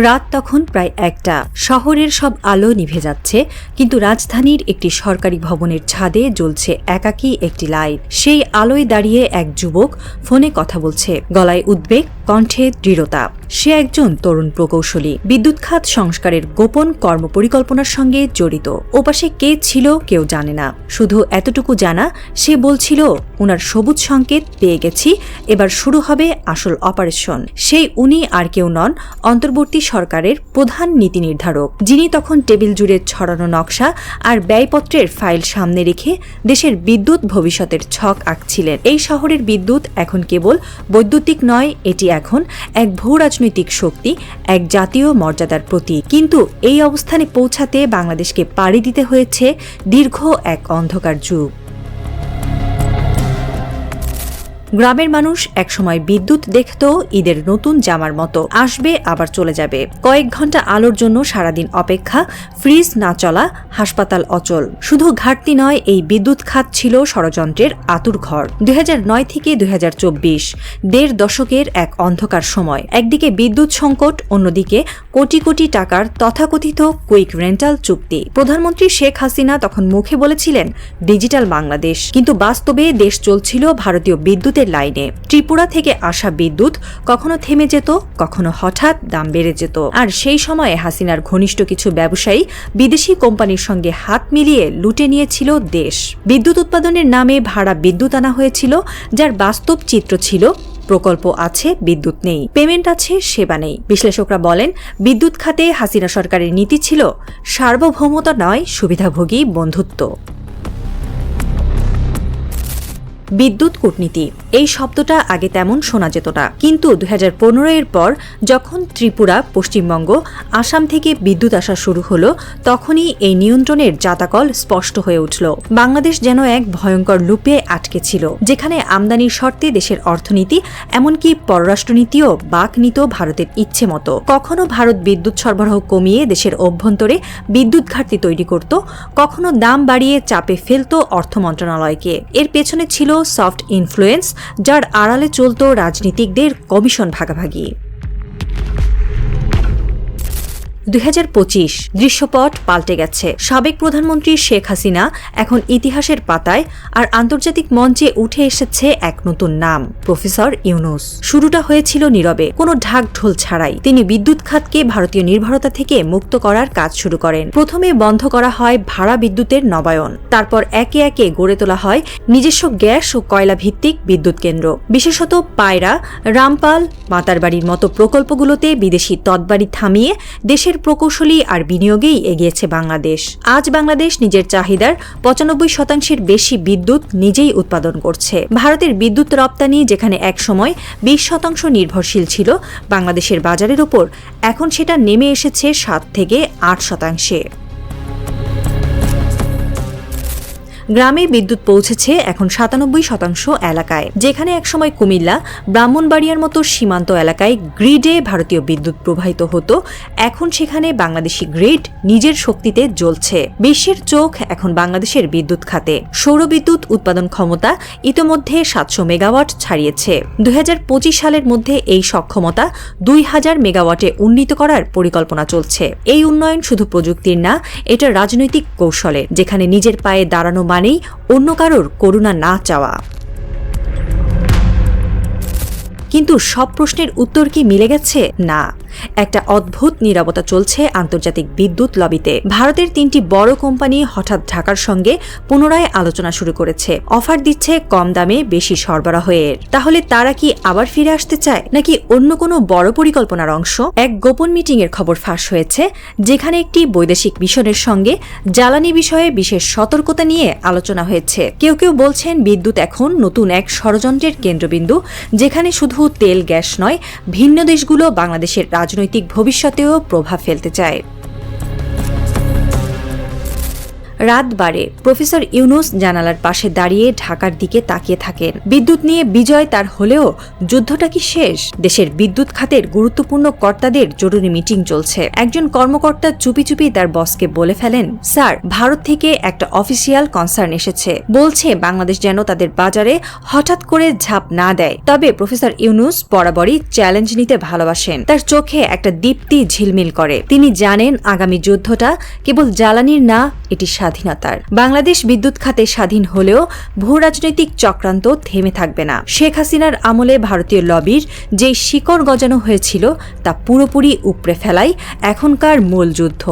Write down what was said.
রাত তখন প্রায় ১টা। শহরের সব আলো নিভে যাচ্ছে, কিন্তু রাজধানীর একটি সরকারি ভবনের ছাদে জ্বলছে একাকী একটি লাইট। সেই আলোয় দাঁড়িয়ে এক যুবক ফোনে কথা বলছে, গলায় উদ্বেগ, কণ্ঠে দৃঢ়তা। সে একজন তরুণ প্রকৌশলী, বিদ্যুৎ খাত সংস্কারের গোপন কর্মপরিকল্পনার সঙ্গে জড়িত। ওপাশে কে ছিল কেউ জানে না, শুধু এতটুকু জানা, সে বলছিল উনার সবুজ সংকেত পেয়ে গেছি, এবার শুরু হবে আসল অপারেশন। সেই উনি আর কেউ নন, অন্তর্বর্তী সরকারের প্রধান নীতি নির্ধারক, যিনি তখন টেবিল জুড়ে ছড়ানো নকশা আর ব্যয়পত্রের ফাইল সামনে রেখে দেশের বিদ্যুৎ ভবিষ্যতের ছক আঁকছিলেন। এই শহরের বিদ্যুৎ এখন কেবল বৈদ্যুতিক নয়, এটি এখন এক ভূ রাজনৈতিক শক্তি, এক জাতীয় মর্যাদার প্রতীক। কিন্তু এই অবস্থানে পৌঁছাতে বাংলাদেশকে পাড়ি দিতে হয়েছে দীর্ঘ এক অন্ধকার যুগ। গ্রামের মানুষ একসময় বিদ্যুৎ দেখত ঈদের নতুন জামার মতো, আসবে আবার চলে যাবে। কয়েক ঘন্টা আলোর জন্য সারাদিন অপেক্ষা, ফ্রিজ না চলা, হাসপাতাল অচল। শুধু ঘাটতি নয়, এই বিদ্যুৎ খাত ছিল ষড়যন্ত্রের আতুর ঘর। ২০০৯ থেকে ২০২৪, ১.৫ দশকের এক অন্ধকার সময়। একদিকে বিদ্যুৎ সংকট, অন্যদিকে কোটি কোটি টাকার তথাকথিত কুইক রেন্টাল চুক্তি। প্রধানমন্ত্রী শেখ হাসিনা তখন মুখে বলেছিলেন ডিজিটাল বাংলাদেশ, কিন্তু বাস্তবে দেশ চলছিল ভারতীয় বিদ্যুতের লাইনে। ত্রিপুরা থেকে আসা বিদ্যুৎ কখনো থেমে যেত, কখনো হঠাৎ দাম বেড়ে যেত। আর সেই সময়ে হাসিনার ঘনিষ্ঠ কিছু ব্যবসায়ী বিদেশি কোম্পানির সঙ্গে হাত মিলিয়ে লুটে নিয়েছিল দেশ। বিদ্যুৎ উৎপাদনের নামে ভাড়া বিদ্যুৎ আনা হয়েছিল, যার বাস্তব চিত্র ছিল প্রকল্প আছে, বিদ্যুৎ নেই, পেমেন্ট আছে, সেবা নেই। বিশ্লেষকরা বলেন, বিদ্যুৎ খাতে হাসিনা সরকারের নীতি ছিল সার্বভৌমতা নয়, সুবিধাভোগী বন্ধুত্ব। বিদ্যুৎ কূটনীতি এই শব্দটা আগে তেমন শোনা যেত না, কিন্তু ২০১৫ এর পর যখন ত্রিপুরা, পশ্চিমবঙ্গ, আসাম থেকে বিদ্যুৎ আসা শুরু হলো, তখনই এই নিয়ন্ত্রণের জাতাকল স্পষ্ট হয়ে উঠল। বাংলাদেশ যেন এক ভয়ঙ্কর লুপে আটকে ছিল, যেখানে আমদানির শর্তে দেশের অর্থনীতি, এমনকি পররাষ্ট্রনীতিও বাঁক নিত ভারতের ইচ্ছে মতো। কখনো ভারত বিদ্যুৎ সরবরাহ কমিয়ে দেশের অভ্যন্তরে বিদ্যুৎ ঘাটতি তৈরি করত, কখনো দাম বাড়িয়ে চাপে ফেলত অর্থ মন্ত্রণালয়কে। এর পেছনে ছিল সফট ইনফ্লুয়েন্স, যার আড়ালে চলত রাজনীতিকদের কমিশন ভাগাভাগি। ২০২৫ দৃশ্যপট পাল্টে গেছে। সাবেক প্রধানমন্ত্রী শেখ হাসিনা এখন ইতিহাসের পাতায়, আর আন্তর্জাতিক মঞ্চে উঠে এসেছে এক নতুন নাম, প্রফেসর ইউনূস। শুরুটা হয়েছিল নীরবে, কোনো ঢাক ঢোল ছাড়াই। তিনি বিদ্যুৎ খাতকে ভারতীয় নির্ভরতা থেকে মুক্ত করার কাজ শুরু করেন। প্রথমে বন্ধ করা হয় ভাড়া বিদ্যুতের নবায়ন, তারপর একে একে গড়ে তোলা হয় নিজস্ব গ্যাস ও কয়লা ভিত্তিক বিদ্যুৎ কেন্দ্র। বিশেষত পায়রা, রামপাল, মাতারবাড়ির মতো প্রকল্পগুলোতে বিদেশি তৎবাড়ি থামিয়ে দেশের প্রকৌশলী আর বিনিয়োগেই এগিয়েছে বাংলাদেশ। আজ বাংলাদেশ নিজের চাহিদার ৯৫% বেশি বিদ্যুৎ নিজেই উৎপাদন করছে। ভারতের বিদ্যুৎ রপ্তানি যেখানে একসময় ২০% নির্ভরশীল ছিল বাংলাদেশের বাজারের ওপর, এখন সেটা নেমে এসেছে ৭ থেকে ৮%। গ্রামে বিদ্যুৎ পৌঁছেছে এখন ৯৭% এলাকায়। যেখানে একসময় কুমিল্লা, ব্রাহ্মণবাড়িয়ার মতো সীমান্ত এলাকায় গ্রিডে ভারতীয় বিদ্যুৎ প্রবাহিত হতো, এখন সেখানে বাংলাদেশি গ্রিড নিজের শক্তিতে জ্বলছে। বিশ্বের চোখ এখন বাংলাদেশের বিদ্যুৎ খাতে। সৌরবিদ্যুৎ উৎপাদন ক্ষমতা ইতোমধ্যে ৭০০ মেগাওয়াট ছাড়িয়েছে। ২০২৫ সালের মধ্যে এই সক্ষমতা ২০০০ মেগাওয়াটে উন্নীত করার পরিকল্পনা চলছে। এই উন্নয়ন শুধু প্রযুক্তির না, এটা রাজনৈতিক কৌশলের, যেখানে নিজের পায়ে দাঁড়ানো মানেই অন্য কারোর করুণা না চাওয়া। কিন্তু সব প্রশ্নের উত্তর কি মিলে গেছে? না। একটা অদ্ভুত নীরবতা চলছে আন্তর্জাতিক বিদ্যুৎ লবিতে। ভারতের ৩টি বড় কোম্পানি হঠাৎ ঢাকার সঙ্গে পুনরায় আলোচনা শুরু করেছে, অফার দিচ্ছে কম দামে বেশি সরবরাহের। তাহলে তারা কি আবার ফিরে আসতে চায়, নাকি অন্য কোনো বড় পরিকল্পনার অংশ? এক গোপন মিটিং এর খবর ফাঁস হয়েছে, যেখানে একটি বৈদেশিক মিশনের সঙ্গে জ্বালানি বিষয়ে বিশেষ সতর্কতা নিয়ে আলোচনা হয়েছে। কেউ কেউ বলছেন বিদ্যুৎ এখন নতুন এক ষড়যন্ত্রের কেন্দ্রবিন্দু, যেখানে শুধু তেল গ্যাস নয়, ভিন্ন দেশগুলো বাংলাদেশের রাজনৈতিক ভবিষ্যতেও প্রভাব ফেলতে চায়। রাত বাড়ে। প্রফেসর ইউনুস জানালার পাশে দাঁড়িয়ে ঢাকার দিকে তাকিয়ে থাকেন। বিদ্যুৎ নিয়ে বিজয় তার হলেও যুদ্ধটা কি শেষ? দেশের বিদ্যুৎ খাতের গুরুত্বপূর্ণ কর্তাদের জরুরি মিটিং চলছে। একজন কর্মকর্তা চুপি চুপি তার বসকে বলে ফেলেন, স্যার, ভারত থেকে একটা অফিসিয়াল কনসার্ন এসেছে, বলছে বাংলাদেশ যেন তাদের বাজারে হঠাৎ করে ঝাঁপ না দেয়। তবে প্রফেসর ইউনুস বরাবরই চ্যালেঞ্জ নিতে ভালোবাসেন। তার চোখে একটা দীপ্তি ঝিলমিল করে। তিনি জানেন আগামী যুদ্ধটা কেবল জ্বালানির না, এটি স্বাধীনতার। বাংলাদেশ বিদ্যুৎ খাতে স্বাধীন হলেও ভূ রাজনৈতিক চক্রান্ত থেমে থাকবে না। শেখ হাসিনার আমলে ভারতীয় লবির যেই শিকড় গজানো হয়েছিল তা পুরোপুরি উপড়ে ফেলাই এখনকার মূল যুদ্ধ।